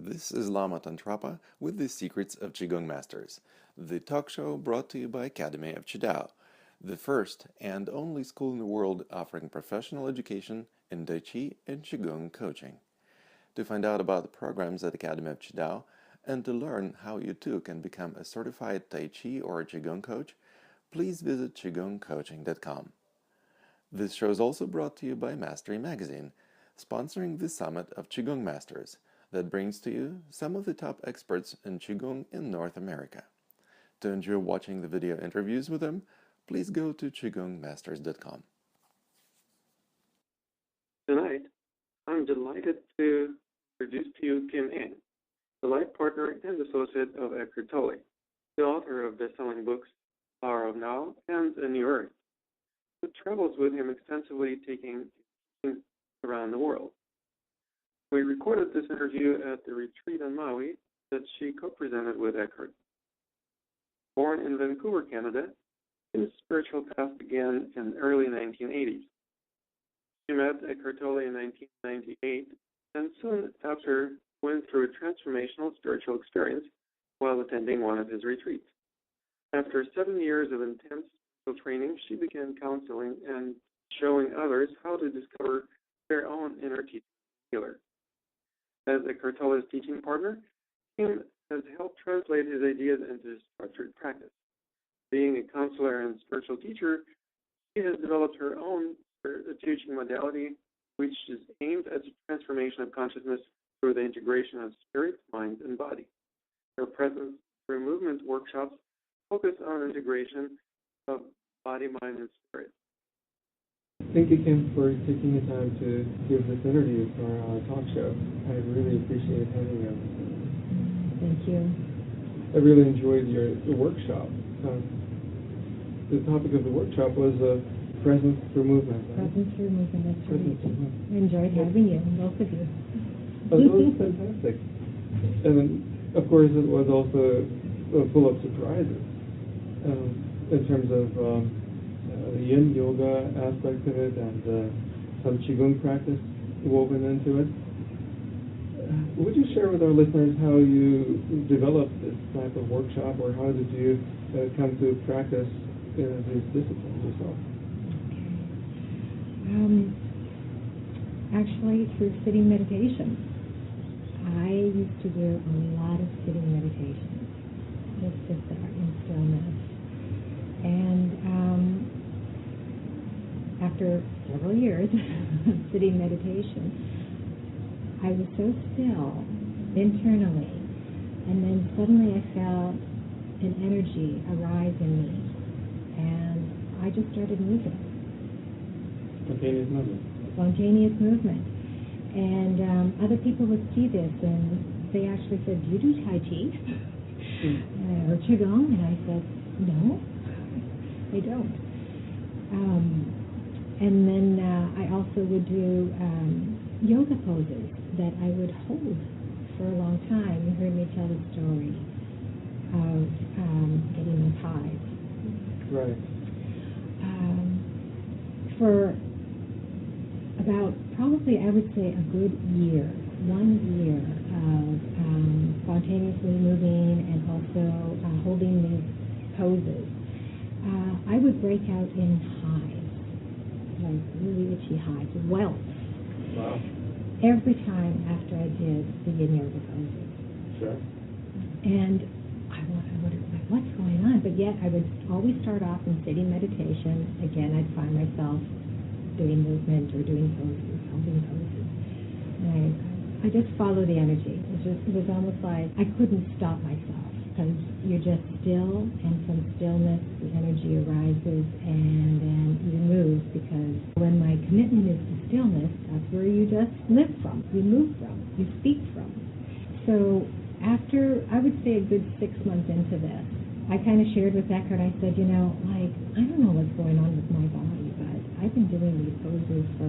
This is Lama Tantrapa with the Secrets of Qigong Masters, the talk show brought to you by Academy of Qidao, the first and only school in the world offering professional education in Tai Chi and Qigong coaching. To find out about the programs at Academy of Qidao and to learn how you too can become a certified Tai Chi or Qigong coach, please visit qigongcoaching.com. This show is also brought to you by Mastery Magazine, sponsoring the Summit of Qigong Masters that brings to you some of the top experts in Qigong in North America. To enjoy watching the video interviews with them, please go to qigongmasters.com. Tonight, I'm delighted to introduce to you Kim Eng, the life partner and associate of Eckhart Tolle, the author of best-selling books Power of Now and A New Earth, who travels with him extensively taking around the world. We recorded this interview at the retreat on Maui that she co-presented with Eckhart. Born in Vancouver, Canada, his spiritual path began in the early 1980s. She met Eckhart Tolle in 1998 and soon after went through a transformational spiritual experience while attending one of his retreats. After 7 years of intense spiritual training, she began counseling and showing others how to discover their own inner teacher healer. As Eckhart Tolle's teaching partner, Kim has helped translate his ideas into structured practice. Being a counselor and spiritual teacher, she has developed her own teaching modality, which is aimed at the transformation of consciousness through the integration of spirit, mind, and body. Her presence through movement workshops focus on integration of body, mind, and spirit. Thank you, Kim, for taking the time to give this interview for our talk show. I really appreciate having you. Thank you. I really enjoyed your workshop. The topic of the workshop was presence through movement. Right? Presence through movement, that's presence right. Movement. I enjoyed having you, both of you. Oh, that was fantastic. And then, of course, it was also full of surprises in terms of the yin yoga aspect of it and some Qigong practice woven into it. Would you share with our listeners how you developed this type of workshop, or how did you come to practice these disciplines yourself? Actually, through sitting meditation. I used to do a lot of sitting meditation. Just sit there in stillness. And after several years of sitting meditation, I was so still internally, and then suddenly I felt an energy arise in me, and I just started moving. Spontaneous movement. Spontaneous movement. And other people would see this, and they actually said, "Do you do Tai Chi or Qigong?" And I said, "No, I don't." And then I also would do yoga poses that I would hold for a long time. You heard me tell the story of getting my thighs. Right. For about, probably I would say a good year, 1 year of spontaneously moving and also holding these poses, I would break out in hives, like really itchy hives, welts. Wow. Every time after I did the yin yoga poses. Sure. And I would like, what's going on? But yet I would always start off in sitting meditation. Again, I'd find myself doing movement or doing poses, holding poses. And I just follow the energy. It was almost like I couldn't stop myself, because you're just still, and from stillness the energy arises, and then you move, because when my commitment is to stillness, that's where you just live from, you move from, you speak from. So after, I would say a good 6 months into this, I kind of shared with Eckhart, I said, I don't know what's going on with my body, but I've been doing these poses for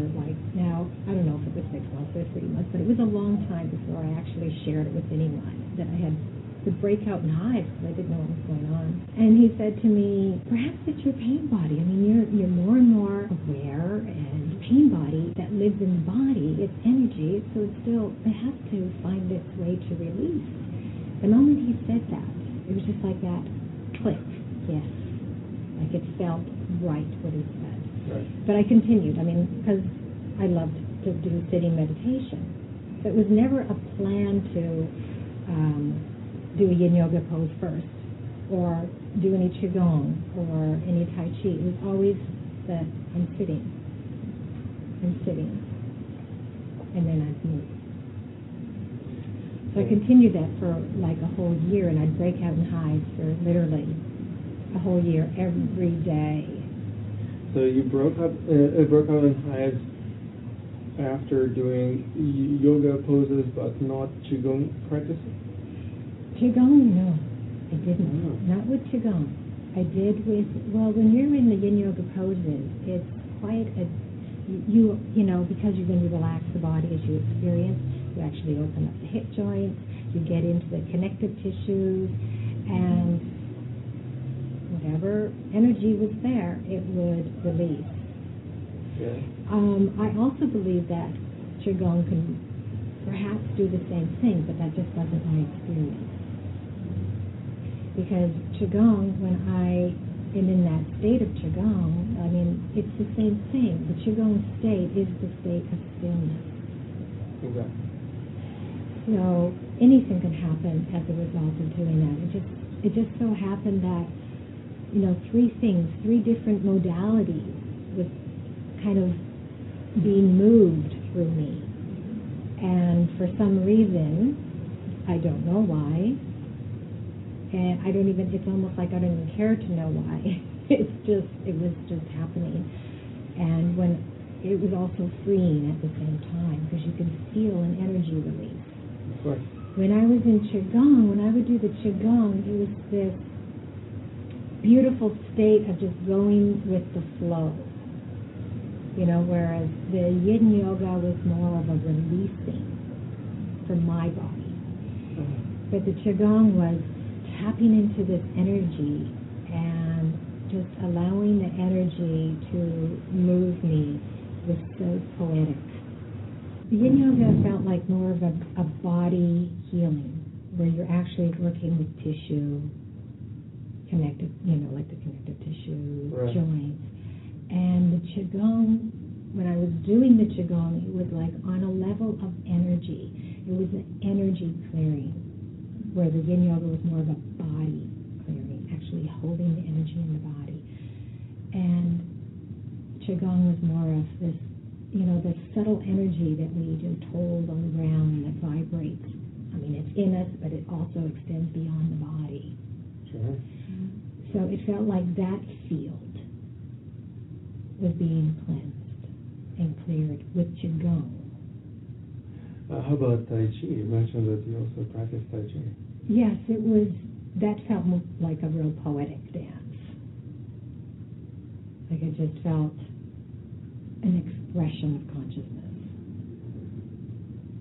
now, I don't know if it was 6 months or 3 months, but it was a long time before I actually shared it with anyone, that I had would break out in hives because I didn't know what was going on. And he said to me, perhaps it's your pain body. I mean, you're more and more aware, and pain body that lives in the body, it's energy, so it has to find its way to release. The moment he said that, it was just like that click, yes. Like it felt right what he said. Right. But I continued, because I loved to do sitting meditation. So it was never a plan to do a yin yoga pose first, or do any Qigong, or any Tai Chi. It was always that I'm sitting, and then I'd move. So I continued that for like a whole year, and I'd break out in hives for literally a whole year, every day. So you broke out in hives after doing yoga poses, but not Qigong practices? Qigong, no, I didn't. Oh. Not with Qigong. I did with, when you're in the yin yoga poses, it's quite because when you relax the body as you experience, you actually open up the hip joints, you get into the connective tissues, and whatever energy was there, it would release. Yeah. I also believe that Qigong can perhaps do the same thing, but that just wasn't my experience. Because Qigong, when I am in that state of Qigong, it's the same thing. The Qigong state is the state of stillness. Exactly. So anything can happen as a result of doing that. It just so happened that, three different modalities was kind of being moved through me. And for some reason, I don't know why, and it's almost like I don't even care to know why. It was just happening. And when it was also freeing at the same time, because you can feel an energy release. Of course. When I was in Qigong, when I would do the Qigong, it was this beautiful state of just going with the flow. Whereas the yin yoga was more of a releasing for my body. But the Qigong was tapping into this energy and just allowing the energy to move me was so poetic. The yin yoga felt like more of a body healing, where you're actually working with tissue, connective, like the connective tissue, right. joints. And the Qigong, when I was doing the Qigong, it was like on a level of energy. It was an energy clearing, where the yin yoga was more of a body clearing, actually holding the energy in the body. And Qigong was more of this, the subtle energy that we just hold on the ground that vibrates. It's in us, but it also extends beyond the body. Sure. So it felt like that field was being cleansed and cleared with Qigong. How about Tai Chi? You mentioned that you also practice Tai Chi. Yes, that felt like a real poetic dance. Like it just felt an expression of consciousness.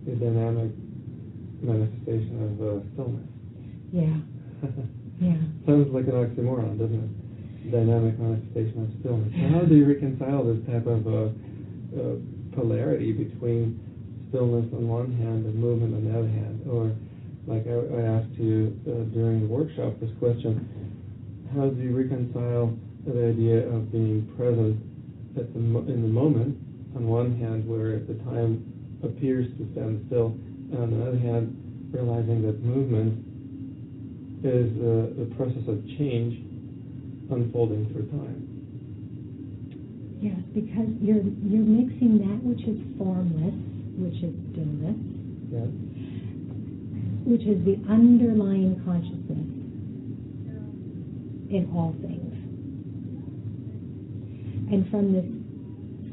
The dynamic manifestation of stillness. Yeah. Yeah. Sounds like an oxymoron, doesn't it? Dynamic manifestation of stillness. So how do you reconcile this type of polarity between stillness on one hand and movement on the other hand? Or, like I asked you during the workshop, this question, how do you reconcile the idea of being present in the moment, on one hand, where the time appears to stand still, and on the other hand, realizing that movement is the process of change unfolding through time. Yes, because you're mixing that which is formless, which is stillness, Yes. which is the underlying consciousness in all things. And from this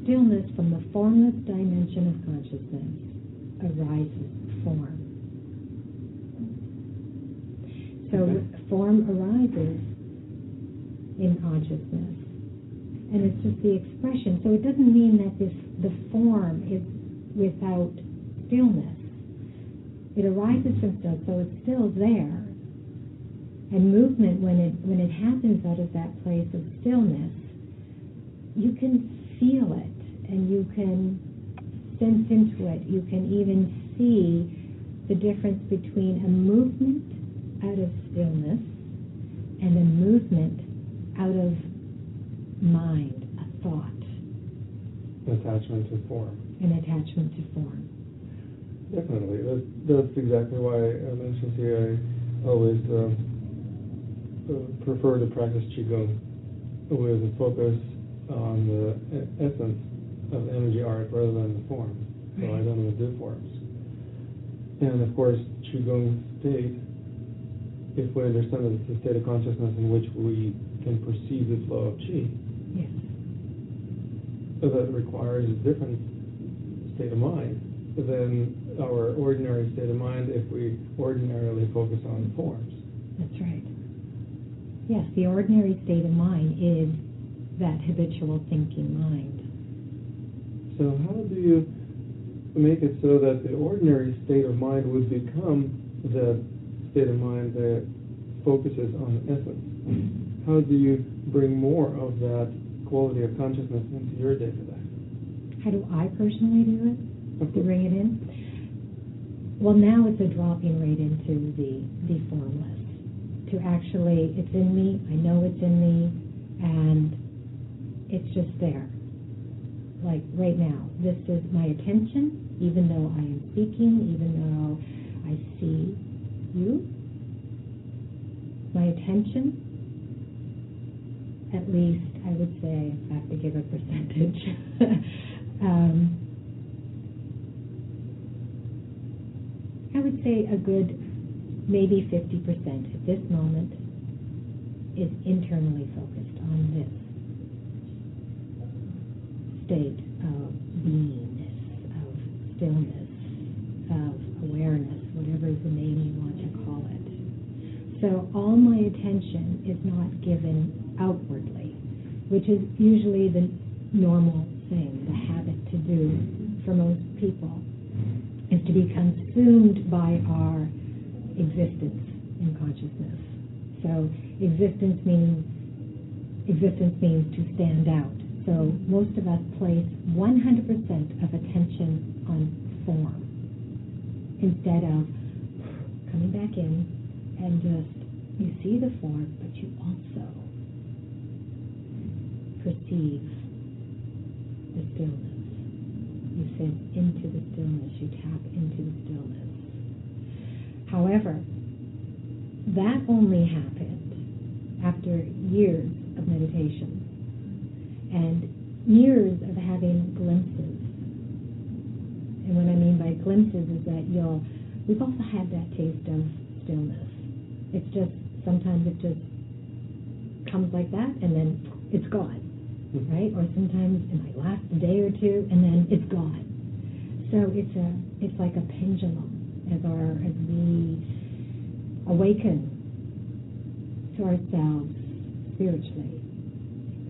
stillness, from the formless dimension of consciousness, arises form. So form arises in consciousness, and it's just the expression. So it doesn't mean that the form is without stillness. It arises from stillness, so it's still there, And movement, when it happens out of that place of stillness, you can feel it, and you can sense into it. You can even see the difference between a movement out of stillness and a movement out of mind, a thought. Attachment to form. An attachment to form. Definitely. That's exactly why I mentioned here I always prefer to practice Qigong with a focus on the essence of energy art rather than the form. So I don't even do forms. And of course, Qigong state, if we understand that it's a state of consciousness in which we can perceive the flow of Qi, Yes. that requires a different state of mind than our ordinary state of mind if we ordinarily focus on forms. That's right. Yes, the ordinary state of mind is that habitual thinking mind. So how do you make it so that the ordinary state of mind would become the state of mind that focuses on essence? How do you bring more of that quality of consciousness into your day-to-day? How do I personally do it? To bring it in? Well, now it's a dropping right into the formless. To actually, it's in me, I know it's in me, and it's just there. Like right now, this is my attention, even though I am speaking, even though I see you. My attention, at least, I would say, if I have to give a percentage, I would say a good maybe 50% at this moment is internally focused on this state of beingness, of stillness, of awareness, whatever is the name you want to call it. So all my attention is not given outwardly, which is usually the normal thing, the habit to do for most people, is to be consumed by our existence in consciousness. So existence means to stand out. So most of us place 100% of attention on form instead of coming back in and just, you see the form, but you also perceive the stillness. You sit into the stillness, you tap into the stillness. However, that only happened after years of meditation and years of having glimpses. And what I mean by glimpses is that we've also had that taste of stillness. It's just, sometimes it just comes like that and then it's gone. Right? Or sometimes it might last a day or two and then it's gone. So it's like a pendulum. As we awaken to ourselves spiritually,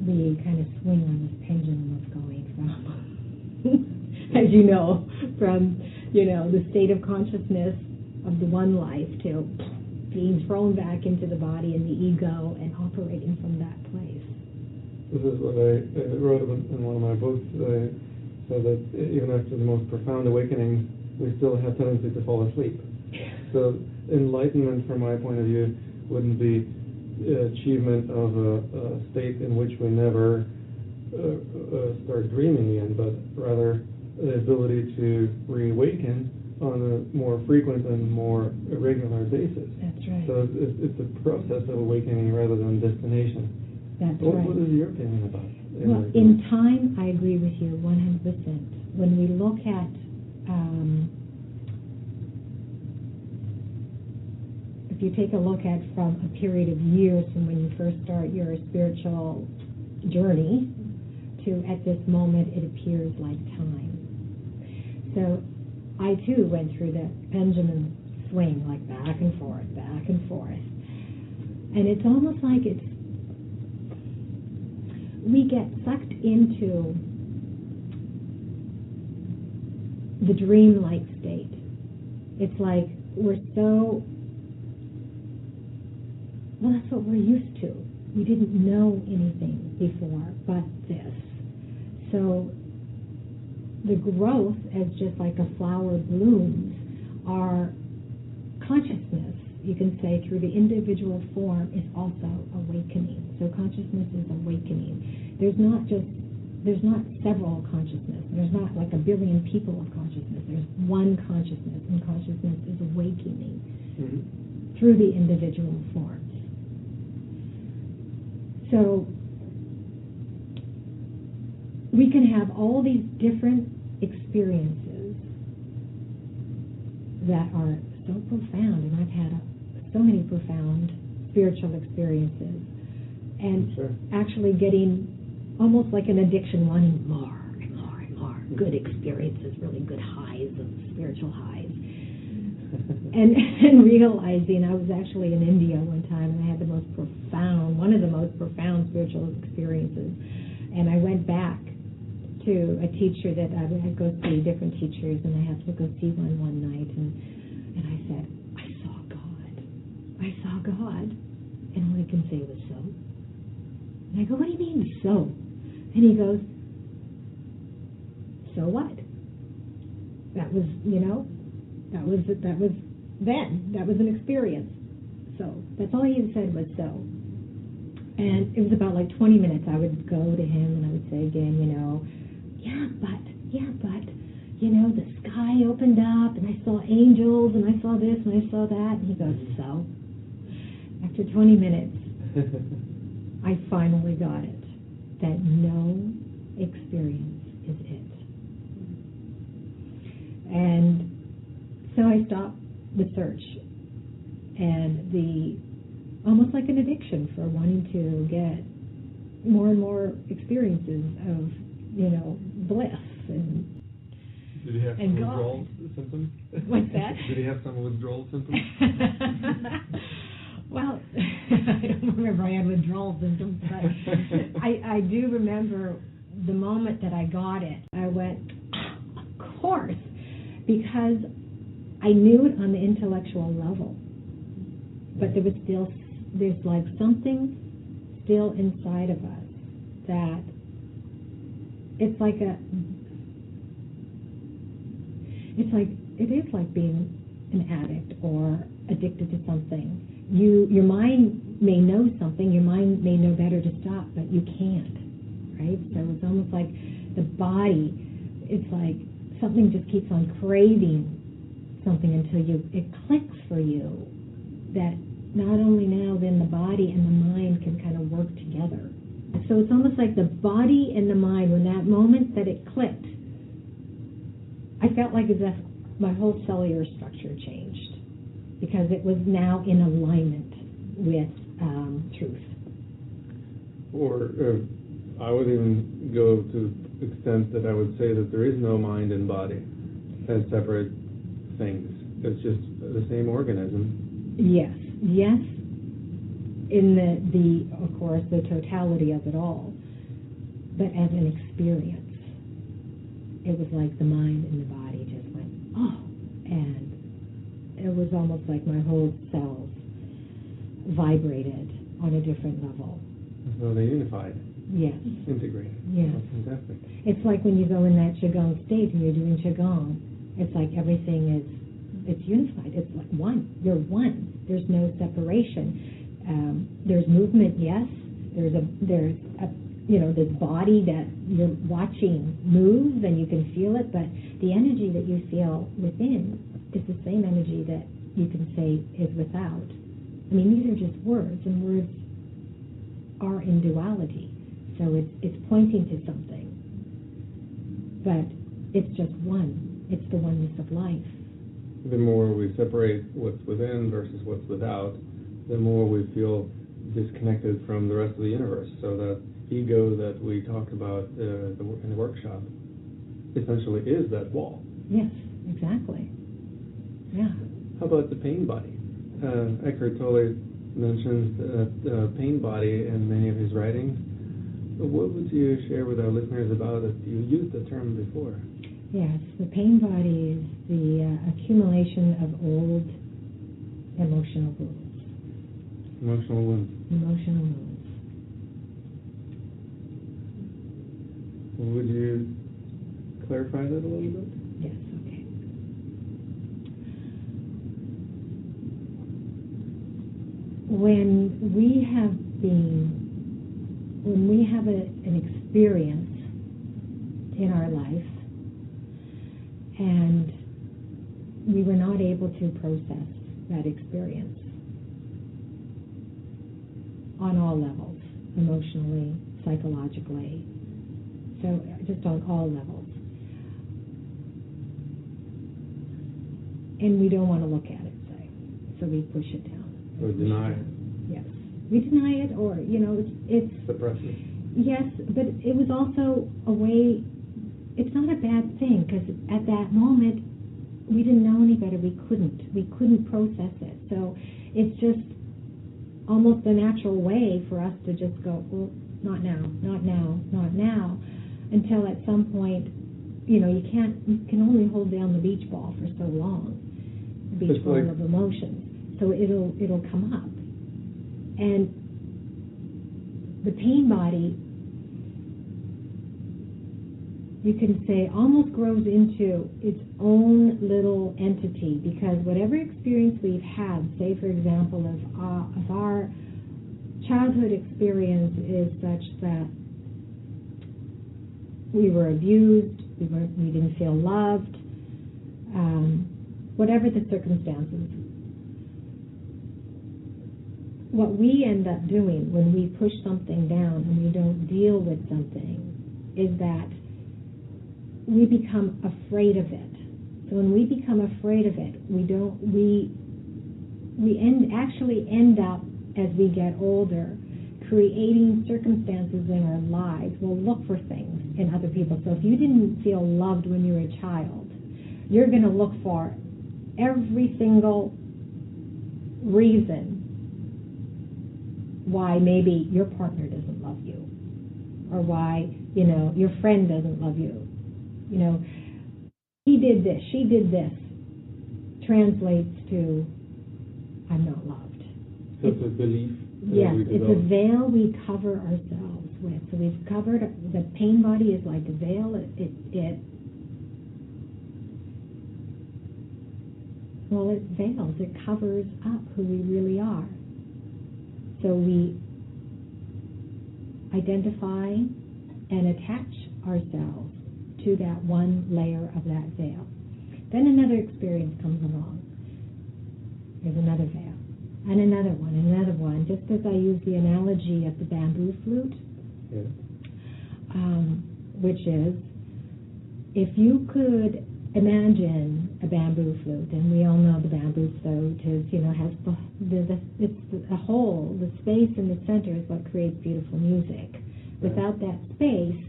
we kind of swing on this pendulum of going from, as you know, from the state of consciousness of the one life to being thrown back into the body and the ego and operating from that place. This is what I wrote in one of my books. I said that even after the most profound awakenings, we still have tendency to fall asleep. So enlightenment, from my point of view, wouldn't be achievement of a state in which we never start dreaming again, but rather the ability to reawaken on a more frequent and more regular basis. That's right. So it's a process of awakening rather than destination. That's right. What is your opinion about it? Well, in time, I agree with you 100%. When we look at if you take a look at from a period of years from when you first start your spiritual journey to at this moment, it appears like time. So I too went through the pendulum swing, like back and forth, and it's almost like we get sucked into the dream-like state. It's like we're so well, that's what we're used to. We didn't know anything before but this. So the growth, as just like a flower blooms, our consciousness, you can say, through the individual form is also awakening. So consciousness is awakening. There's not several consciousness. There's not like a billion people of consciousness. There's one consciousness, and consciousness is awakening through the individual forms. So we can have all these different experiences that are so profound, and I've had so many profound spiritual experiences, and actually getting almost like an addiction, wanting more and more and more good experiences, really good highs of spiritual highs. and realizing I was actually in India one time, and I had one of the most profound spiritual experiences. And I went back to a teacher that I go see different teachers, and I have to go see one night, and I said, I saw God. And all he can say was, so? And I go, what do you mean, so? And he goes, so what? That was, that was an experience. So that's all he had said was so. And it was about like 20 minutes. I would go to him and I would say again, yeah, but, the sky opened up and I saw angels and I saw this and I saw that. And he goes, so? After 20 minutes, I finally got it, that no experience is it. And so I stopped the search, and almost like an addiction for wanting to get more and more experiences of, bliss and Did he have some withdrawal symptoms? What's that? Did he have some withdrawal symptoms? Well, I don't remember I had withdrawal symptoms, but I do remember the moment that I got it. I went, of course, because I knew it on the intellectual level, but there's like something still inside of us that it is like being an addict or addicted to something. Your mind may know something, your mind may know better to stop, but you can't, right? So it's almost like the body, it's like something just keeps on craving something until it clicks for you that not only now then the body and the mind can kind of work together. So it's almost like the body and the mind, when that moment that it clicked, I felt like as if my whole cellular structure changed, because it was now in alignment with truth. Or I would even go to the extent that I would say that there is no mind and body as separate things. It's just the same organism. Yes, in the of course the totality of it all, but as an experience, it was like the mind and the body just went, oh, and it was almost like my whole cells vibrated on a different level. So they unified. Yes. Integrated. Yes. That's fantastic. It's like when you go in that Qigong state and you're doing Qigong, it's like everything it's unified. It's like one. You're one. There's no separation. There's movement, yes. There's this body that you're watching move and you can feel it, but the energy that you feel within is the same energy that you can say is without. I mean, these are just words, and words are in duality. So it's pointing to something, but it's just one. It's the oneness of life. The more we separate what's within versus what's without, the more we feel disconnected from the rest of the universe. So that ego that we talked about in the workshop essentially is that wall. Yes, exactly. Yeah. How about the pain body? Eckhart Tolle mentions the pain body in many of his writings. What would you share with our listeners about it? You used the term before. Yes, the pain body is the accumulation of old emotional wounds. Emotional wounds. Emotional wounds. Would you clarify that a little bit? Yes, okay. When we have an experience in our life and we were not able to process that experience on all levels, emotionally, psychologically, so just on all levels. And we don't want to look at it, say, so we push it down. Or deny it. Yes. We deny it, or, it's Suppress it. yes, but it was also a way, it's not a bad thing, because at that moment, we didn't know any better. We couldn't process it. So it's just almost the natural way for us to just go, well, not now, not now, not now, until at some point, you can only hold down the beach ball for so long, the beach ball of emotions. So it'll come up. And the pain body, you can say, almost grows into its own little entity, because whatever experience we've had, say for example, if our childhood experience is such that we were abused, we didn't feel loved, whatever the circumstances, what we end up doing when we push something down and we don't deal with something is that we become afraid of it. So when we become afraid of it, we actually end up, as we get older, creating circumstances in our lives. We'll look for things in other people. So if you didn't feel loved when you were a child, you're going to look for every single reason why maybe your partner doesn't love you, or why, your friend doesn't love you. He did this, she did this, translates to, I'm not loved. So it's a belief. Yes, it's a veil we cover ourselves with. So we've covered, the pain body is like a veil. It veils, it covers up who we really are. So we identify and attach ourselves to that one layer of that veil. Then another experience comes along. There's another veil. And another one. Just as I use the analogy of the bamboo flute, which is, if you could imagine a bamboo flute, and we all know the bamboo flute is, has it's a hole, the space in the center is what creates beautiful music. Without that space,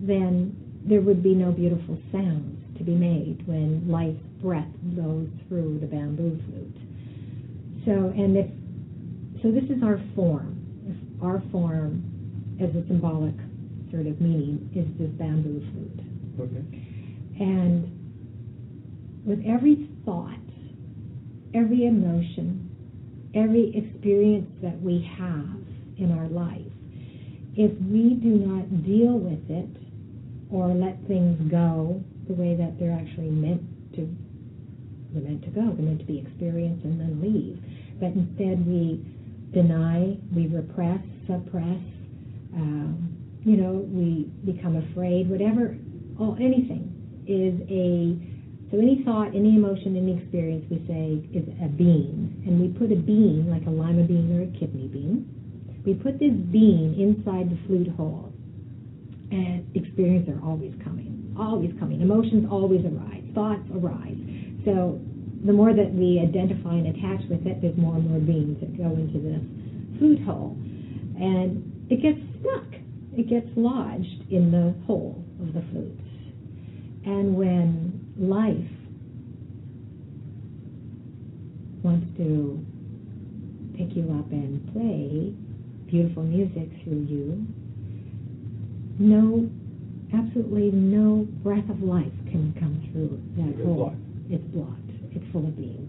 then there would be no beautiful sounds to be made when life's breath blows through the bamboo flute. So this is our form. If our form, as a symbolic sort of meaning, is this bamboo flute. Okay. And with every thought, every emotion, every experience that we have in our life, if we do not deal with it or let things go the way that they're actually meant to go, they're meant to be experienced and then leave, but instead we deny, we repress, suppress, we become afraid, whatever, anything is so any thought, any emotion, any experience we say is a bean, and we put a bean, like a lima bean or a kidney bean, we put this bean inside the flute hole, and experiences are always coming, emotions always arise, thoughts arise. So the more that we identify and attach with it, there's more and more beans that go into this flute hole, and it gets stuck. It gets lodged in the hole of the flute. And when life wants to pick you up and play beautiful music through you, absolutely no breath of life can come through that hole. It's blocked. It's full of beans.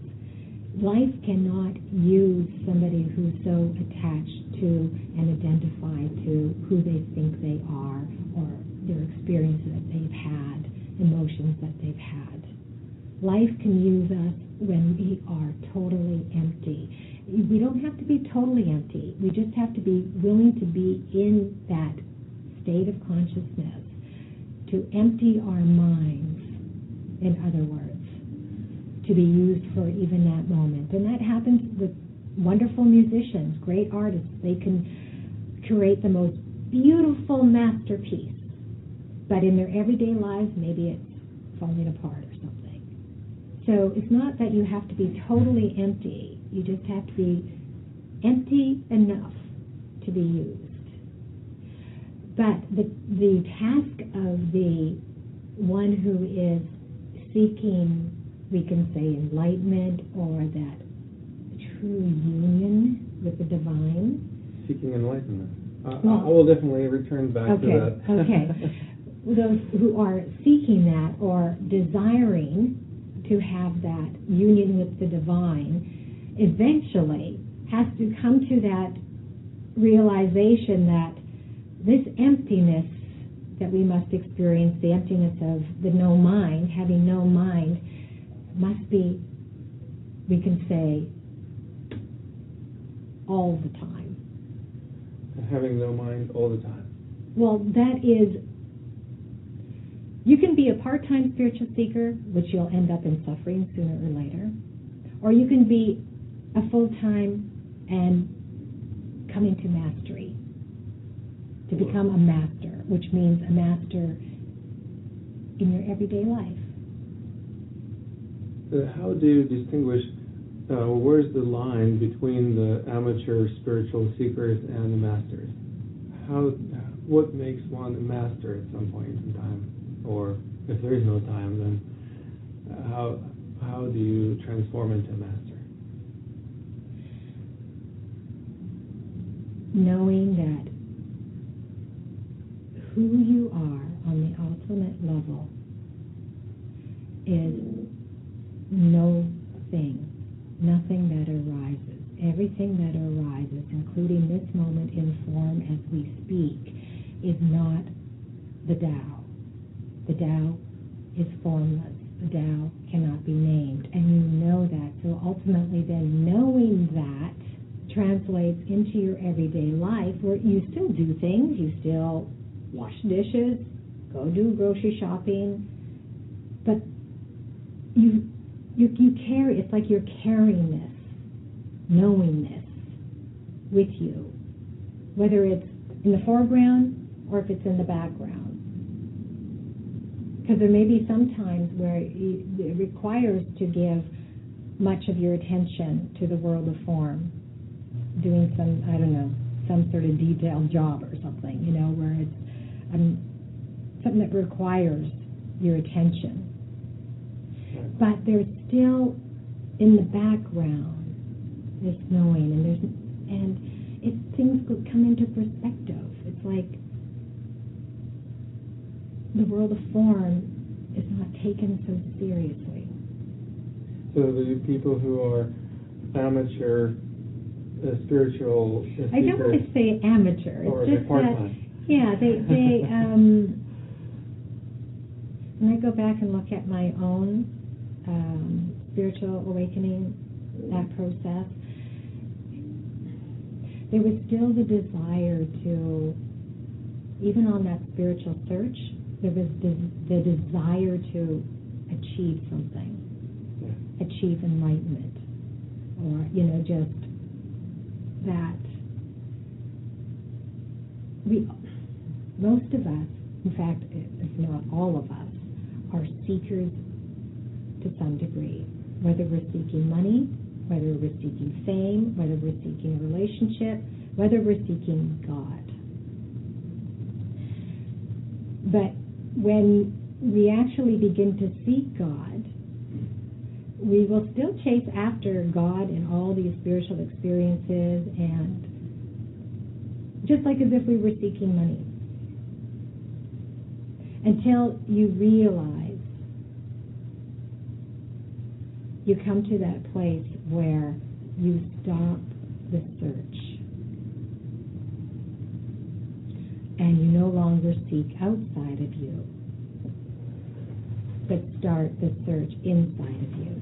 life cannot use somebody who's so attached to and identified to who they think they are or their experiences that they've had, emotions that they've had. Life can use us when we are totally empty. We don't have to be totally empty. We just have to be willing to be in that state of consciousness, to empty our minds, in other words, to be used for even that moment. And that happens with wonderful musicians, great artists. They can create the most beautiful masterpiece, but in their everyday lives, maybe it's falling apart or something. So it's not that you have to be totally empty. You just have to be empty enough to be used. But the task of the one who is seeking, we can say, enlightenment or that true union with the divine. Seeking enlightenment. I will definitely return back to that. Okay. Those who are seeking that or desiring to have that union with the divine eventually has to come to that realization that this emptiness that we must experience, the emptiness of the no mind, having no mind, must be, we can say, all the time. Having no mind all the time. Well, that is, you can be a part-time spiritual seeker, which you'll end up in suffering sooner or later, or you can be a full-time and coming to mastery, to become a master, which means a master in your everyday life. How do you distinguish, where's the line between the amateur spiritual seekers and the masters? What makes one a master at some point in time? Or if there is no time, then how do you transform into a master? Knowing that who you are on the ultimate level is nothing that arises. Everything that arises, including this moment in form as we speak, is not the Tao. The Tao is formless. The Tao cannot be named. And you know that. So ultimately then knowing that translates into your everyday life where you still do things. You still wash dishes, go do grocery shopping. But you carry, it's like you're carrying this, knowing this with you. Whether it's in the foreground or if it's in the background. Because there may be some times where it requires to give much of your attention to the world of form, doing some, I don't know, some sort of detailed job or something, where it's something that requires your attention. But there's still in the background this knowing, and things come into perspective. It's like the world of form is not taken so seriously. So the people who are amateur spiritual seekers, I don't want to say amateur. Or it's just part-time. That, they when I go back and look at my own spiritual awakening, that process, there was still the desire to, even on that spiritual search, there was the desire to achieve something, achieve enlightenment, or, just that most of us, in fact, if not all of us, are seekers to some degree, whether we're seeking money, whether we're seeking fame, whether we're seeking a relationship, whether we're seeking God. But when we actually begin to seek God, we will still chase after God in all these spiritual experiences, and just like as if we were seeking money, until you realize you come to that place where you stop the search. And you no longer seek outside of you, but start the search inside of you.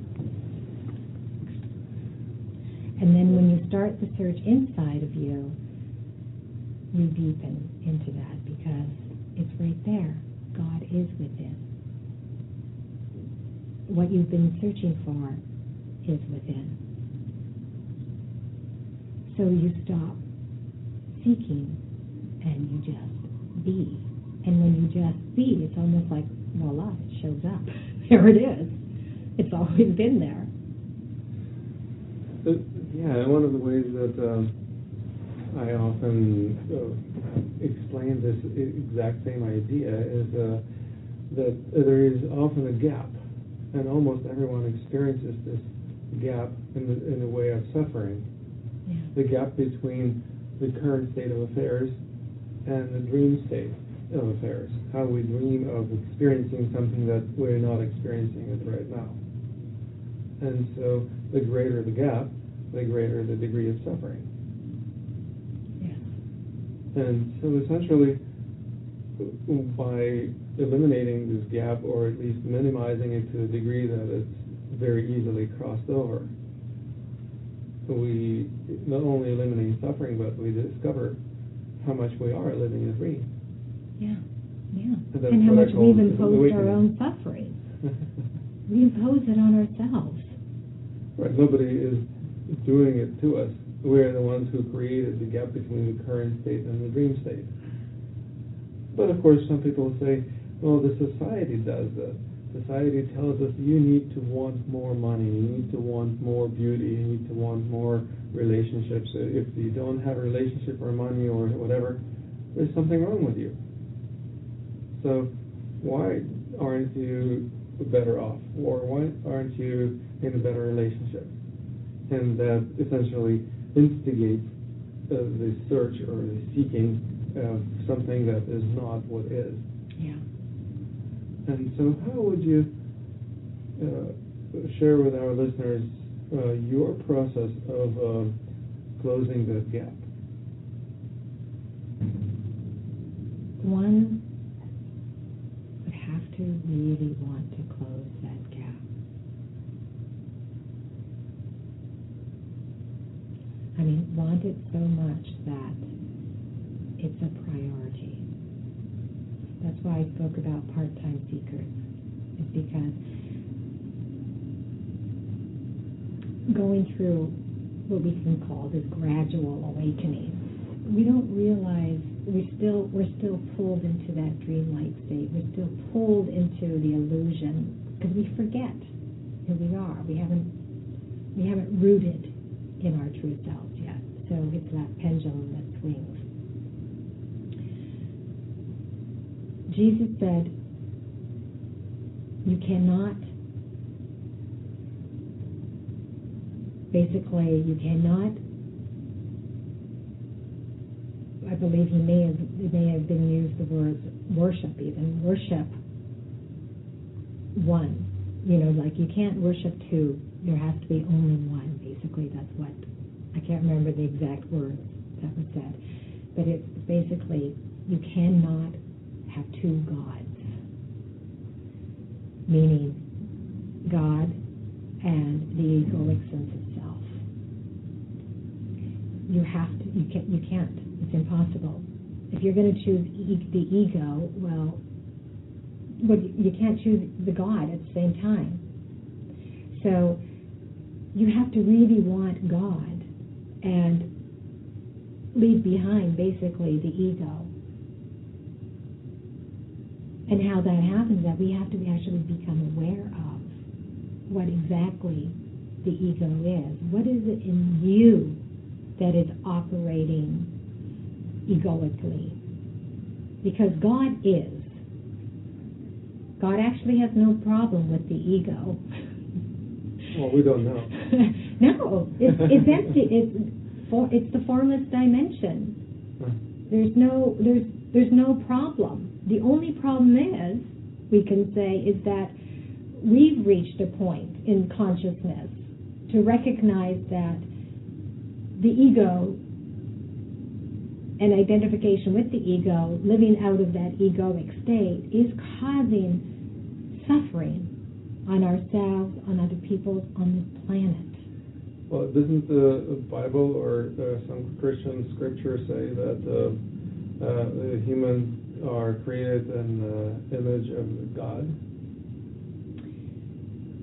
And then when you start the search inside of you, you deepen into that because it's right there. God is within. What you've been searching for is within. So you stop seeking and you just be. And when you just be, it's almost like, voila, it shows up. There it is. It's always been there. Yeah, one of the ways that I often explain this exact same idea is that there is often a gap, and almost everyone experiences this gap in the way of suffering. Yeah. The gap between the current state of affairs and the dream state of affairs. How we dream of experiencing something that we're not experiencing it right now. And so the greater the gap, the greater the degree of suffering. Yeah. And so essentially, by eliminating this gap, or at least minimizing it to a degree that it's very easily crossed over, we not only eliminate suffering, but we discover how much we are living a dream. Yeah, yeah. And how much we've the imposed awakening. our own suffering. We impose it on ourselves. Right, nobody is doing it to us. We're the ones who created the gap between the current state and the dream state. But of course, some people say, well, the society does that. Society tells us you need to want more money, you need to want more beauty, you need to want more relationships. If you don't have a relationship or money or whatever, there's something wrong with you. So why aren't you better off? Or why aren't you in a better relationship? And that essentially instigates the search or the seeking of something that is not what is. Yeah. And so how would you share with our listeners your process of closing that gap? One would have to really want to close that gap. I mean, want it so much that it's a priority. That's why I spoke about part-time seekers. It's because going through what we can call this gradual awakening, we don't realize we're still pulled into that dreamlike state. We're still pulled into the illusion because we forget who we are. We haven't rooted in our true selves yet. So it's that pendulum that swings. Jesus said, you cannot, I believe he may have been used the words worship even, worship one. You know, like you can't worship two, there has to be only one, basically. That's what, I can't remember the exact words that was said, but it's basically, you cannot have two gods, meaning God and the egoic sense of self. You can't. It's impossible. If you're going to choose the ego, well, you can't choose the God at the same time. So you have to really want God and leave behind basically the ego. And how that happens is that we have to actually become aware of what exactly the ego is. What is it in you that is operating egoically? Because God is. God actually has no problem with the ego. Well, we don't know. No, it's empty. It's the formless dimension. There's no problem. The only problem is, we can say, is that we've reached a point in consciousness to recognize that the ego and identification with the ego, living out of that egoic state, is causing suffering on ourselves, on other people, on this planet. Well, doesn't the Bible or some Christian scripture say that humans are created in the image of God?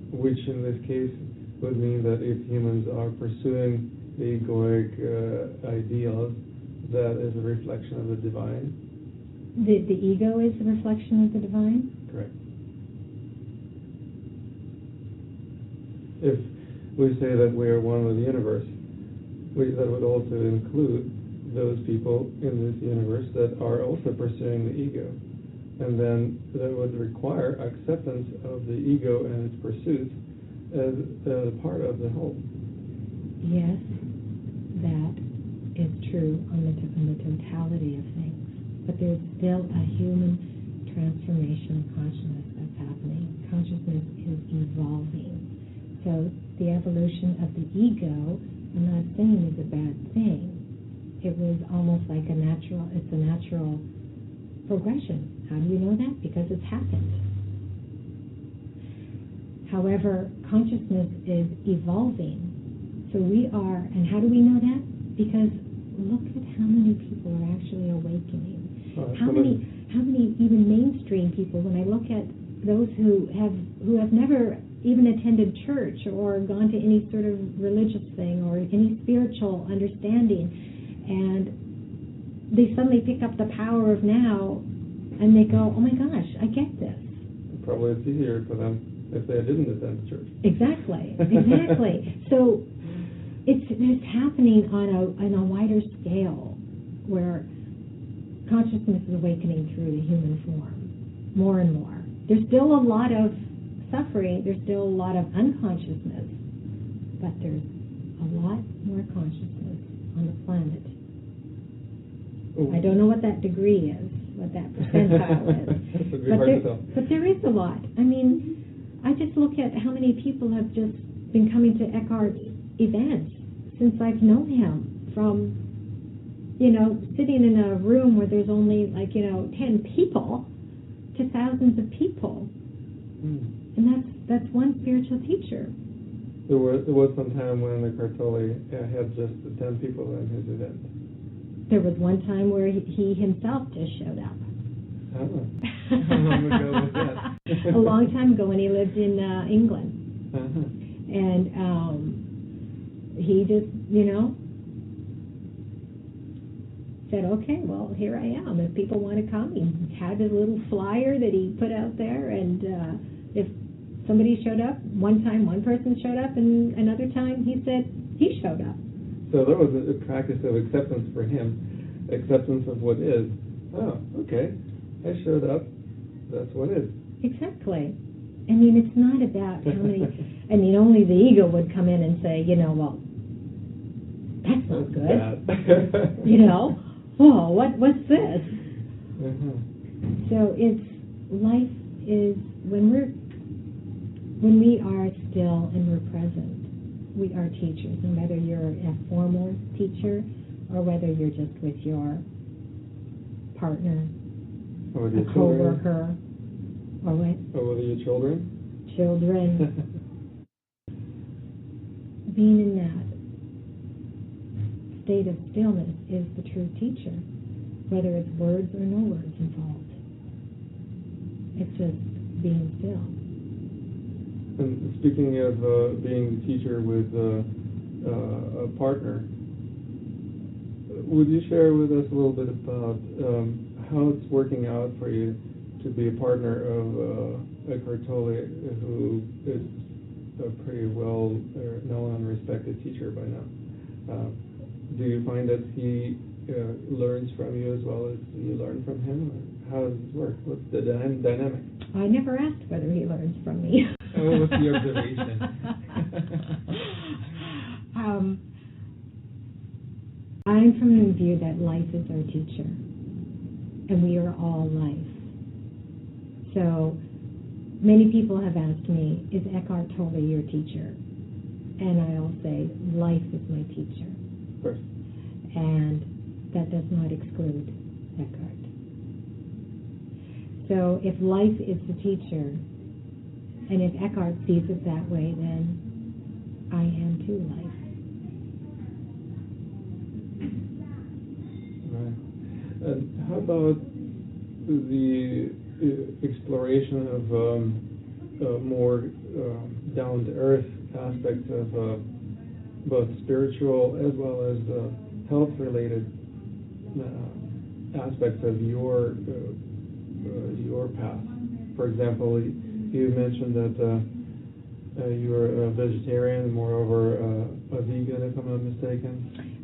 Which in this case would mean that if humans are pursuing the egoic ideals, that is a reflection of the divine? The ego is a reflection of the divine? Correct. If we say that we are one with the universe, that would also include those people in this universe that are also pursuing the ego. And then that would require acceptance of the ego and its pursuits as part of the whole. Yes, that is true on the totality of things. But there's still a human transformation of consciousness that's happening. Consciousness is evolving. So the evolution of the ego, I'm not saying is a bad thing. It was almost like it's a natural progression. How do you know that? Because it's happened. However, consciousness is evolving. So we are, and how do we know that? Because look at how many people are actually awakening. How many even mainstream people, when I look at those who have never even attended church or gone to any sort of religious thing or any spiritual understanding, and they suddenly pick up the power of now and they go, oh my gosh, I get this. Probably it's easier for them if they didn't attend church. Exactly. So it's happening on a wider scale where consciousness is awakening through the human form more and more. There's still a lot of suffering, there's still a lot of unconsciousness, but there's a lot more consciousness on the planet. Ooh. I don't know what that degree is, what that percentile is. It would be hard to tell. But there is a lot. I mean, I just look at how many people have just been coming to Eckhart's events since I've known him, from, sitting in a room where there's only 10 people to thousands of people. And that's one spiritual teacher. There was some time when Eckhart Tolle had just 10 people in his event. There was one time where he himself just showed up. Oh. How long ago was that? A long time ago, when he lived in England. Uh-huh. And he just, said, okay, well, here I am. If people want to come, he had his little flyer that he put out there, and if somebody showed up, one time one person showed up, and another time he said he showed up. So there was a practice of acceptance for him, acceptance of what is. Oh, okay, I showed up, that's what is. Exactly. I mean, it's not about how many, only the ego would come in and say, well, that's not good. Oh, what's this? So life is, when we are still and we're present, we are teachers, and whether you're a formal teacher or whether you're just with your partner, or a co-worker, or what? Or whether your children. Being in that state of stillness is the true teacher, whether it's words or no words involved. It's just being still. And speaking of being the teacher with a partner, would you share with us a little bit about how it's working out for you to be a partner of Eckhart Tolle, who is a pretty well known and respected teacher by now? Do you find that he learns from you as well as you learn from him? Or how does it work? What's the dynamic? I never asked whether he learns from me. What's the observation? I'm from the view that life is our teacher, and we are all life. So, Many people have asked me, is Eckhart Tolle your teacher? And I'll say, life is my teacher. Of course. And that does not exclude Eckhart. So if life is the teacher, and if Eckhart sees it that way, then I am too life. Right. And how about the exploration of more down-to-earth aspects of both spiritual as well as health-related aspects of your path? For example, you mentioned that you were a vegetarian, moreover a vegan, if I'm not mistaken.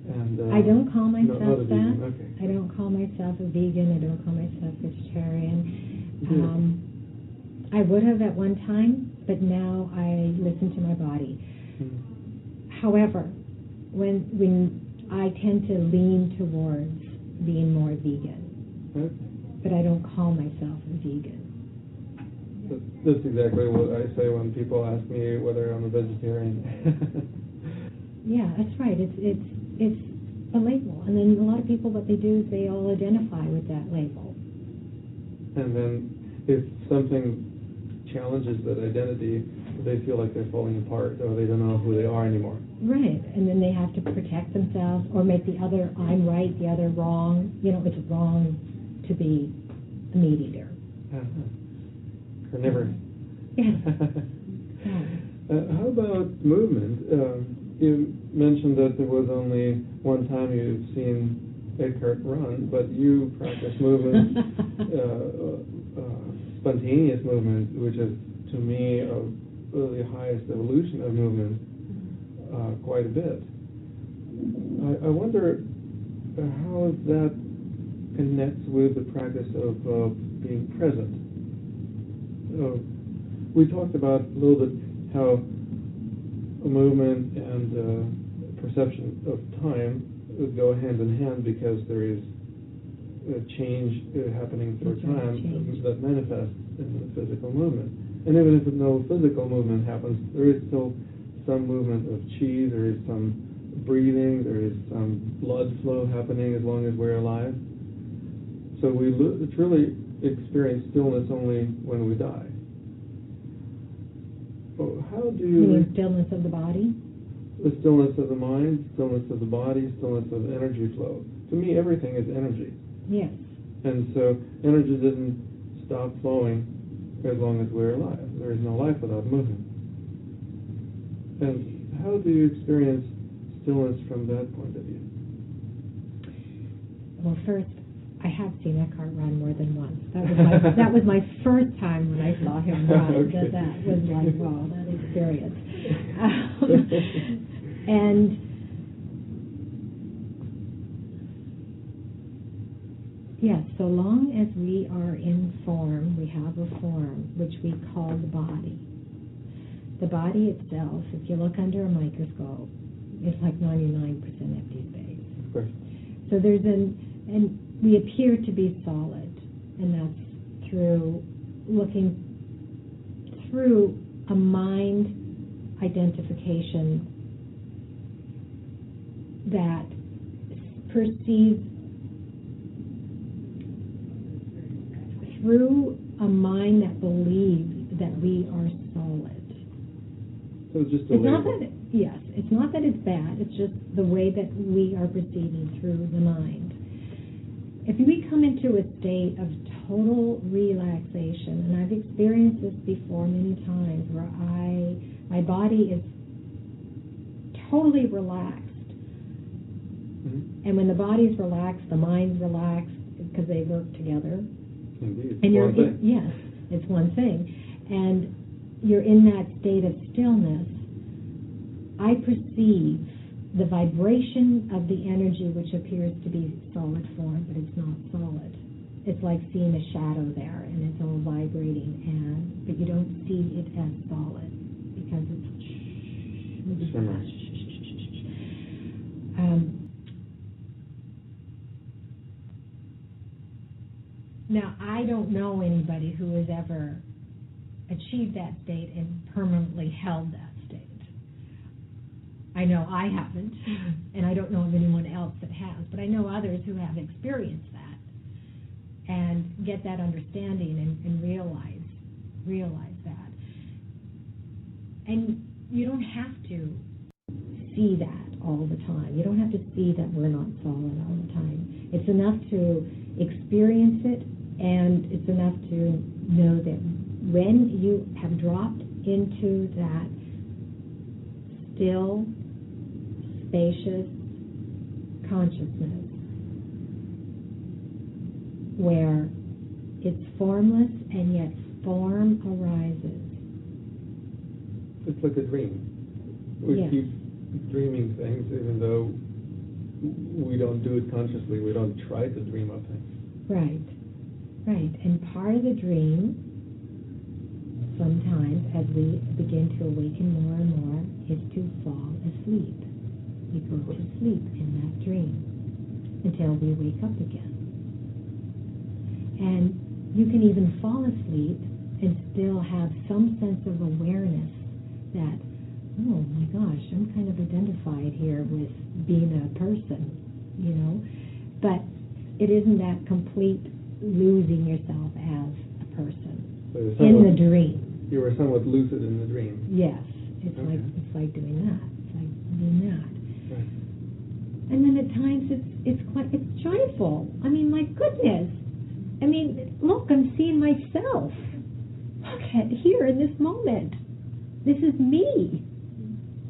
And I don't call myself not a that. vegan. Okay. I don't call myself a vegan. I don't call myself vegetarian. I would have at one time, but now I listen to my body. However, when I tend to lean towards being more vegan, but I don't call myself a vegan. That's exactly what I say when people ask me whether I'm a vegetarian. Yeah, that's right. It's a label, and then a lot of people, what they do is they all identify with that label. And then if something challenges that identity, they feel like they're falling apart, or they don't know who they are anymore. Right, and then they have to protect themselves or make the other I'm right, the other wrong. It's wrong to be a meat eater. Carnivorous. Yeah. How about movement? You mentioned that there was only one time you've seen Eckhart run, but you practice movement, spontaneous movement, which is, to me, the highest evolution of movement, quite a bit. I wonder how that connects with the practice of being present. We talked about a little bit how movement and perception of time go hand in hand, because there is a change happening through time that manifests in the physical movement. And even if no physical movement happens, there is still some movement of chi, there is some breathing, there is some blood flow happening as long as we're alive. So we truly experience stillness only when we die. So how do you mean stillness of the body? The stillness of the mind, stillness of the body, stillness of energy flow. To me, everything is energy. Yes. And so energy doesn't stop flowing as long as we're alive. There is no life without movement. And how do you experience stillness from that point of view? Well, first, I have seen Eckhart run more than once. That was my first time when I saw him run. Okay. That was like, wow, that experience. And yes, so long as we are in form, we have a form which we call the body. The body itself, if you look under a microscope, is like 99% empty space. Of course. So and we appear to be solid, and that's through looking through a mind identification that perceives through a mind that believes that we are solid. So it's just a it's label. not that yes, it's not that it's bad, it's just the way that we are perceiving through the mind. If we come into a state of total relaxation, and I've experienced this before many times, where my body is totally relaxed. Mm-hmm. And when the body's relaxed, the mind's relaxed, because they work together. Indeed. And you're one thing. yes, it's one thing. And you're in that state of stillness. I perceive the vibration of the energy, which appears to be solid form, but it's not solid. It's like seeing a shadow there, and it's all vibrating, but you don't see it as solid because it's now, I don't know anybody who has ever achieved that state and permanently held that state. I know I haven't, and I don't know of anyone else that has, but I know others who have experienced that and get that understanding and realize that. And you don't have to see that all the time. You don't have to see that we're not solid all the time. It's enough to experience it, and it's enough to know that when you have dropped into that still, spacious consciousness where it's formless and yet form arises. It's like a dream. We Yes. keep dreaming things even though we don't do it consciously. We don't try to dream of things. Right. And part of the dream, sometimes as we begin to awaken more and more, is to fall asleep. We go to sleep in that dream until we wake up again. And you can even fall asleep and still have some sense of awareness that, oh my gosh, I'm kind of identified here with being a person, but it isn't that complete losing yourself as a person in the dream. You were somewhat lucid in the dream. Yes, it's Okay. like doing that. It's like doing that. Right. And then at times it's joyful. I mean, my goodness. I mean, look, I'm seeing myself. Look at here in this moment. This is me.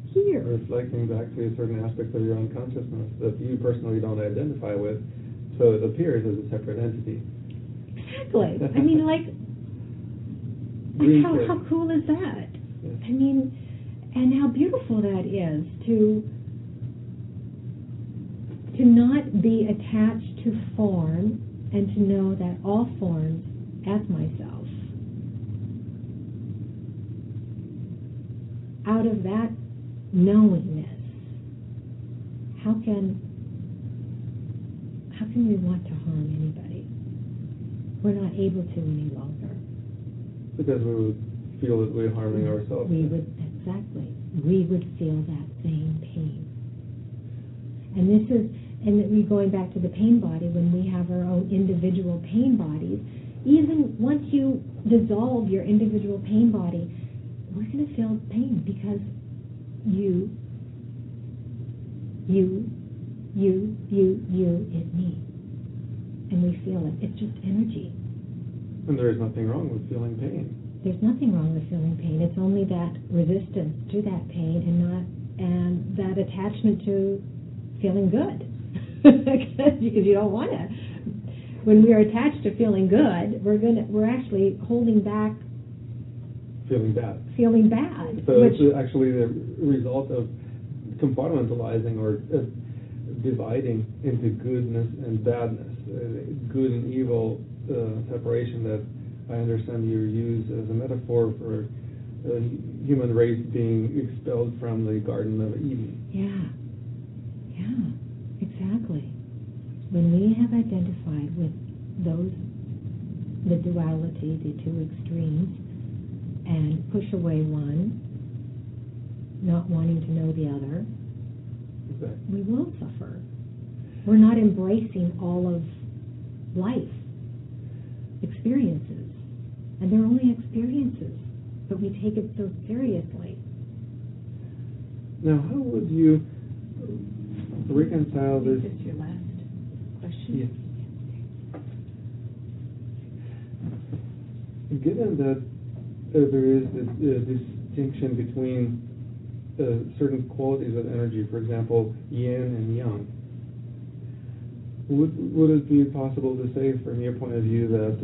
Here. Reflecting back to a certain aspect of your own consciousness that you personally don't identify with, so it appears as a separate entity. Exactly. I mean, how cool is that? Yes. I mean, and how beautiful that is to not be attached to form and to know that all forms as myself. Out of that knowingness, how can we want to harm anybody? We're not able to any longer. Because we would feel that we're harming ourselves. We would feel that same pain. And going back to the pain body, when we have our own individual pain bodies, even once you dissolve your individual pain body, we're going to feel pain because you is me. And we feel it. It's just energy. And there is nothing wrong with feeling pain. There's nothing wrong with feeling pain. It's only that resistance to that pain and that attachment to feeling good. Because you don't want to. When we are attached to feeling good, we're actually holding back Feeling bad. So it's actually the result of compartmentalizing or dividing into goodness and badness, good and evil separation that I understand you use as a metaphor for the human race being expelled from the Garden of Eden. Yeah, exactly. When we have identified with the duality, the two extremes, and push away one, not wanting to know the other, Exactly. we will suffer. We're not embracing all of life experiences. And they're only experiences, but we take it so seriously. Now, how would you reconcile this? Is this your last question? Yes. Given that there is this distinction between certain qualities of energy, for example, yin and yang, would it be possible to say, from your point of view, that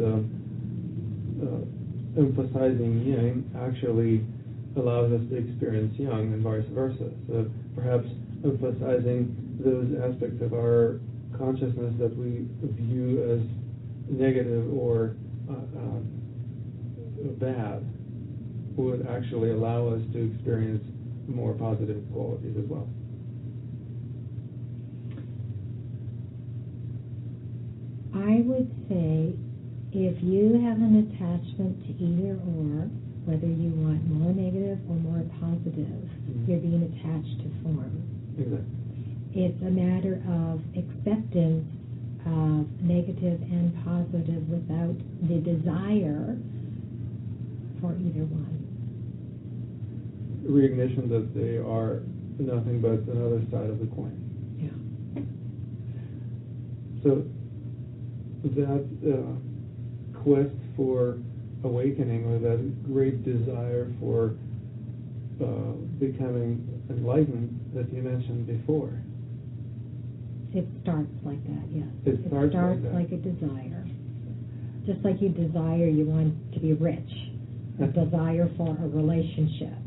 emphasizing yin actually allows us to experience yang and vice versa? So perhaps emphasizing those aspects of our consciousness that we view as negative or bad would actually allow us to experience more positive qualities as well. I would say if you have an attachment to either or whether you want more negative or more positive. You're being attached to form. Exactly. It's a matter of acceptance of negative and positive without the desire for either one. Reignition that they are nothing but another side of the coin. Yeah. So that quest for awakening, or that great desire for becoming enlightened that you mentioned before. It starts like that, yes. It starts like a desire. Just like you desire, you want to be rich. A desire for a relationship.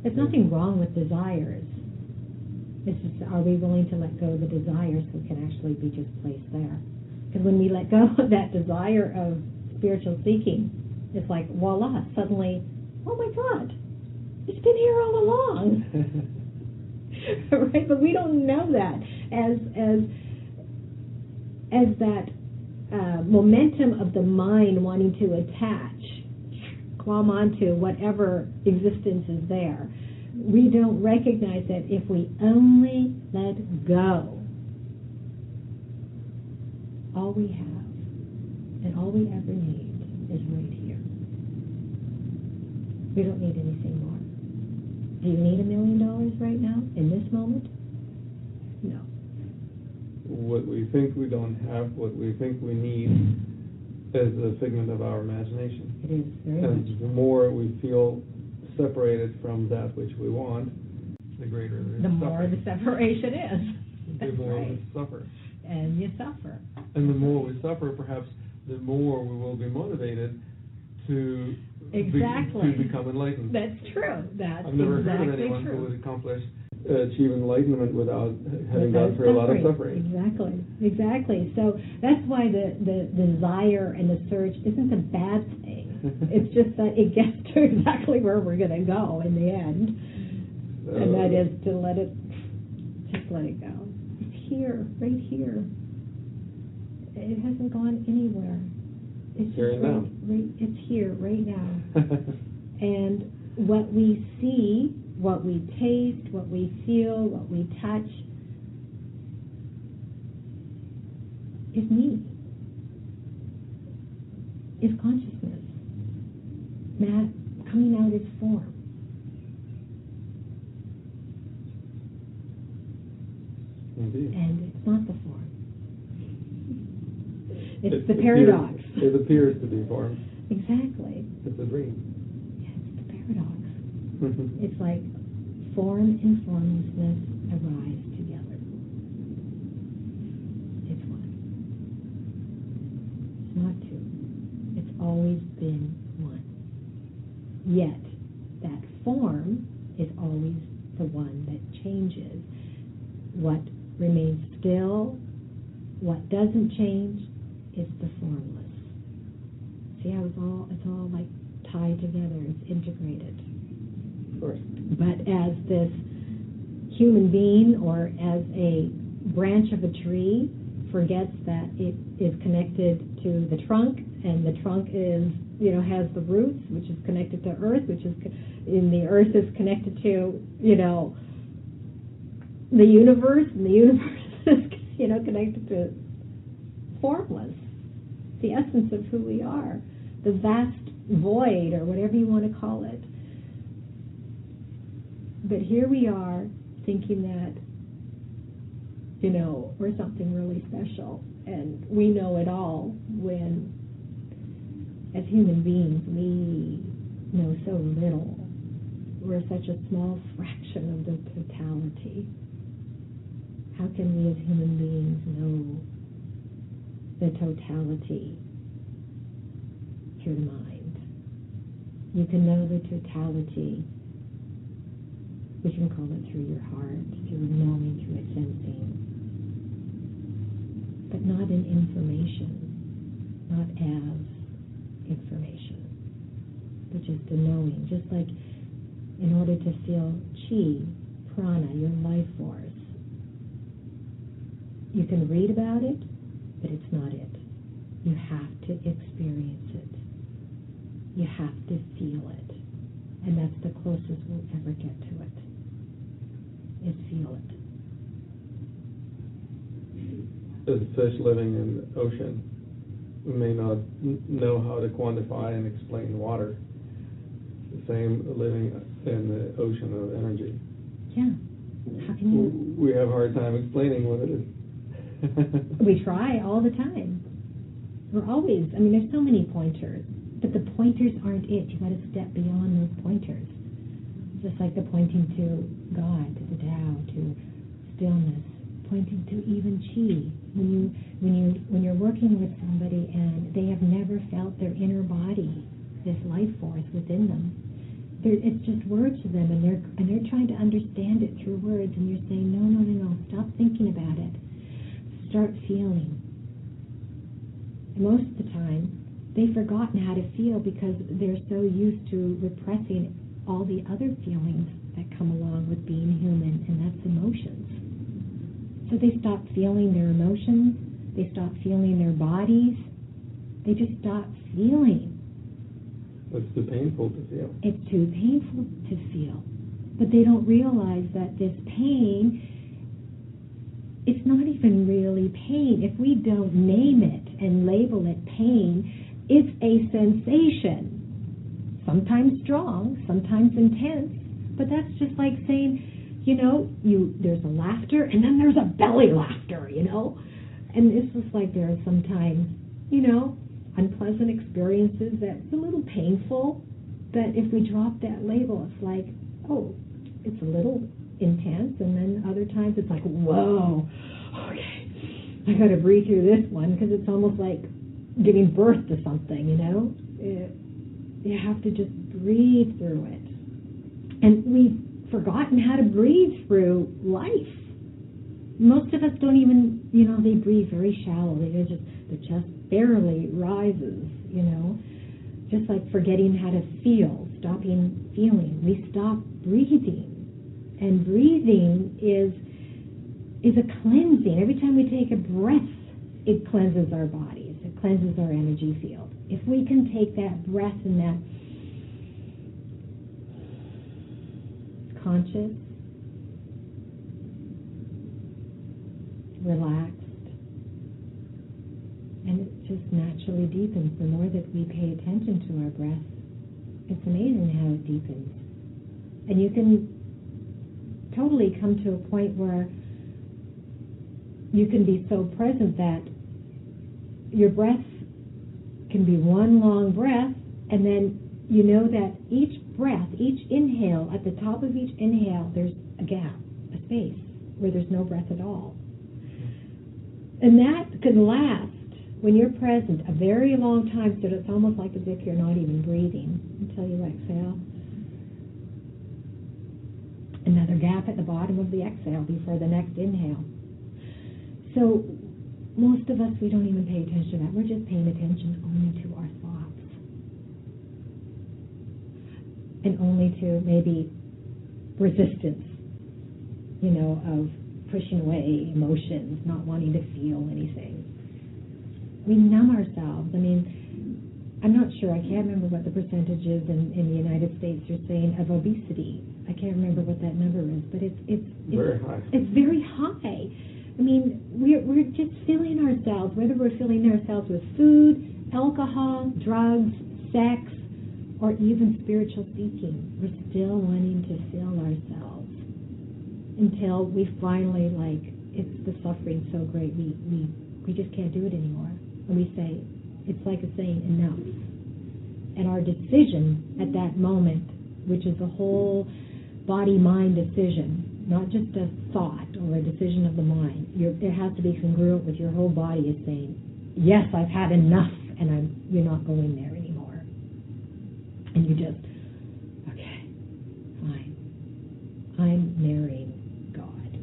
There's nothing wrong with desires. It's just, are we willing to let go of the desires so it can actually be just placed there? Because when we let go of that desire of spiritual seeking, it's like, voila, suddenly, oh my God, it's been here all along. Right? But we don't know that as that momentum of the mind wanting to attach, climb onto whatever existence is there. We don't recognize that if we only let go, all we have and all we ever need is right here. We don't need anything more. Do you need $1 million right now, in this moment? No. What we think we don't have, what we think we need, is a figment of our imagination. It is very And much. the more we feel separated from that which we want, the greater The more the separation is. the That's more right. we suffer. And you suffer. And the more we suffer, perhaps the more we will be motivated to Exactly. to become enlightened. That's true. That's I've never exactly heard of anyone true. who would achieve enlightenment without having gone through a lot of suffering. Exactly. So that's why the desire and the search isn't a bad thing. It's just that it gets to exactly where we're going to go in the end. And that is to let it go. It's here, right here. It hasn't gone anywhere. It's here just and now. it's here, right now. And what we see, what we taste, what we feel, what we touch is me. Is consciousness. Coming out as form. Indeed. And it's not the form. It's the paradox. It appears to be form. Exactly. It's a dream. Yeah, it's the paradox. It's like form and formlessness arise together. It's one. It's not two. It's always been one. Yet, that form is always the one that changes. What remains still, what doesn't change, is the formless. See how it's all like tied together, it's integrated. Of course. But as this human being or as a branch of a tree forgets that it is connected to the trunk, and the trunk is, has the roots, which is connected to earth, which is, in the earth is connected to, the universe, and the universe is, connected to formless, the essence of who we are, the vast void, or whatever you want to call it. But here we are thinking that, we're something really special, and we know it all, when, as human beings, we know so little. We're such a small fraction of the totality. How can we as human beings know the totality through the mind? You can know the totality, we can call it through your heart, through knowing, through sensing, but not in information, not as information, but just a knowing. Just like in order to feel chi, prana, your life force, you can read about it, but it's not it. You have to experience it. You have to feel it. And that's the closest we'll ever get to it, is feel it. As fish living in the ocean, we may not know how to quantify and explain water. The same living in the ocean of energy. Yeah. How can you? We have a hard time explaining what it is. We try all the time. We're always, I mean, there's so many pointers, but the pointers aren't it. You've got to step beyond those pointers. Just like the pointing to God, to the Tao, to stillness, pointing to even Qi. When you're working with somebody and they have never felt their inner body, this life force within them, it's just words to them, and they're trying to understand it through words, and you're saying, no, stop thinking about it. Start feeling. And most of the time, they've forgotten how to feel because they're so used to repressing all the other feelings that come along with being human, and that's emotions. So they stop feeling their emotions, they stop feeling their bodies, they just stop feeling. It's too painful to feel. It's too painful to feel. But they don't realize that this pain, it's not even really pain. If we don't name it and label it pain, it's a sensation. Sometimes strong, sometimes intense, but that's just like saying, there's a laughter and then there's a belly laughter, And it's just like there are sometimes, unpleasant experiences that's a little painful, but if we drop that label, it's like, oh, it's a little intense, and then other times it's like, whoa, okay, I got to breathe through this one, because it's almost like giving birth to something, you have to just breathe through it. And we've forgotten how to breathe through life. Most of us don't even, they breathe very shallowly. The chest barely rises, just like forgetting how to feel, stopping feeling. We stop breathing. And breathing is a cleansing. Every time we take a breath, it cleanses our bodies. It cleanses our energy field. If we can take that breath and that conscious, relaxed, and it just naturally deepens the more that we pay attention to our breath. It's amazing how it deepens. And you can totally come to a point where you can be so present that your breath can be one long breath, and then you know that each breath, each inhale, at the top of each inhale, there's a gap, a space, where there's no breath at all. And that can last, when you're present, a very long time, so it's almost like as if you're not even breathing until you exhale. Another gap at the bottom of the exhale before the next inhale. So most of us, we don't even pay attention to that. We're just paying attention only to our thoughts. And only to maybe resistance, of pushing away emotions, not wanting to feel anything. We numb ourselves. I'm not sure, I can't remember what the percentage is in the United States, you're saying, of obesity. I can't remember what that number is, but it's very high. It's very high. We're just filling ourselves, whether we're filling ourselves with food, alcohol, drugs, sex, or even spiritual seeking. We're still wanting to fill ourselves until we finally, the suffering's so great, we just can't do it anymore. And we say, it's like a saying, enough. And our decision at that moment, which is a whole body-mind decision, not just a thought or a decision of the mind. It has to be congruent with your whole body is saying, yes, I've had enough, and you're not going there anymore. And you just, okay, fine. I'm marrying God.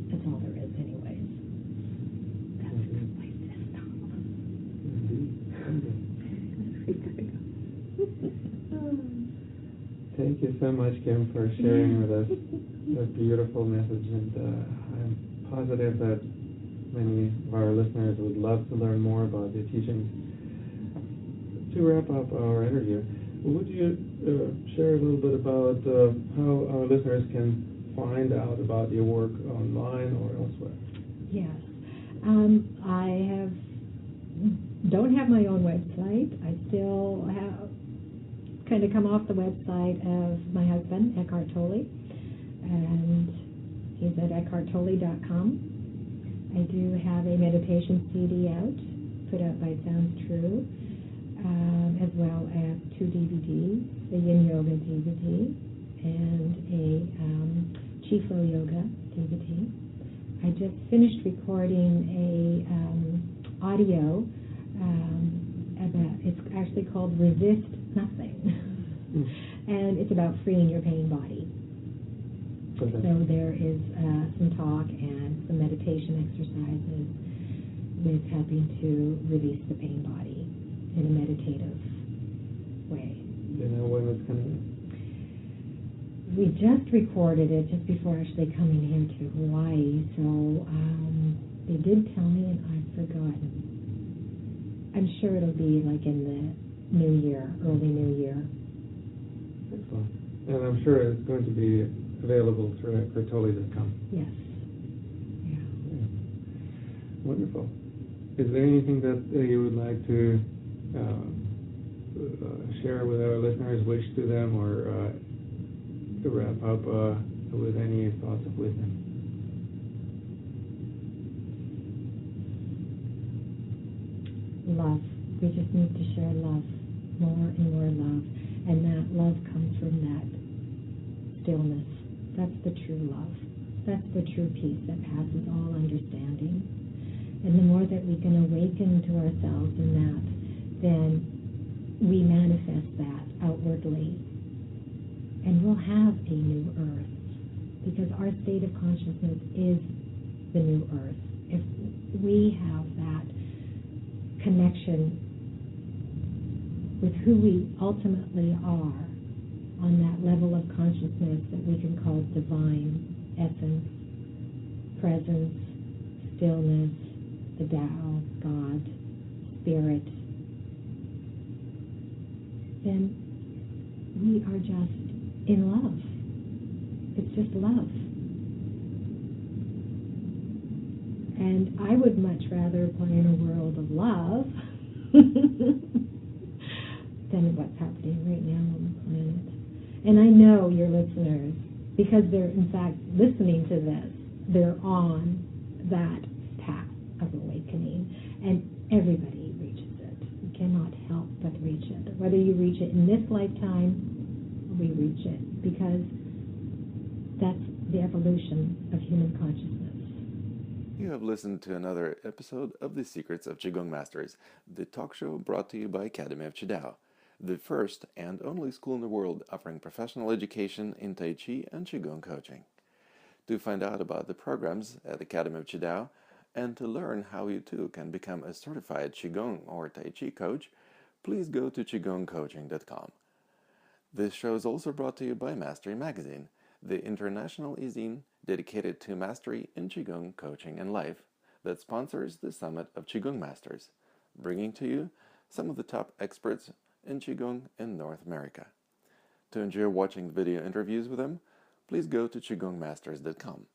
That's all there is anyways. That's a good place to stop. Thank you so much, Kim, for sharing with us a beautiful message, and I'm positive that many of our listeners would love to learn more about your teachings. To wrap up our interview, Would you share a little bit about how our listeners can find out about your work online or elsewhere? Yes. I don't have my own website. I still have kind of come off the website of my husband, Eckhart Tolle, and he's at eckharttolle.com. I do have a meditation CD out, put out by Sounds True, as well as 2 DVDs, the Yin Yoga DVD and a Qigong Yoga DVD. I just finished recording a audio about, it's actually called Resist Nothing, and it's about freeing your pain body. Okay. So there is some talk and some meditation exercises with helping to release the pain body in a meditative way. Do you know when it's coming? We just recorded it just before actually coming here to Hawaii, so they did tell me and I've forgotten. I'm sure it'll be like in the new year, early new year. Excellent. And I'm sure it's going to be available through Totality.com. Yes. Yeah. Yeah. Wonderful. Is there anything that you would like to share with our listeners, wish to them, or to wrap up with any thoughts of wisdom? Love. We just need to share love, more and more love. And that love comes from that stillness. That's the true love. That's the true peace that passes all understanding. And the more that we can awaken to ourselves in that, then we manifest that outwardly. And we'll have a new earth, because our state of consciousness is the new earth. If we have that connection with who we ultimately are on that level of consciousness that we can call divine essence, presence, stillness, the Tao, God, Spirit, then we are just in love. It's just love. And I would much rather play in a world of love than what's happening right now on the planet. And I know your listeners, because they're in fact listening to this, they're on that path of awakening, and everybody reaches it. You cannot help but reach it. Whether you reach it in this lifetime, we reach it, because that's the evolution of human consciousness. You have listened to another episode of The Secrets of Qigong Masters, the talk show brought to you by Academy of Qidao, the first and only school in the world offering professional education in Tai Chi and Qigong coaching. To find out about the programs at Academy of Qidao and to learn how you too can become a certified Qigong or Tai Chi coach, please go to qigongcoaching.com. This show is also brought to you by Mastery Magazine, the international e-zine dedicated to mastery in Qigong coaching and life that sponsors the Summit of Qigong Masters, bringing to you some of the top experts in Qigong in North America. To enjoy watching video interviews with them, please go to qigongmasters.com.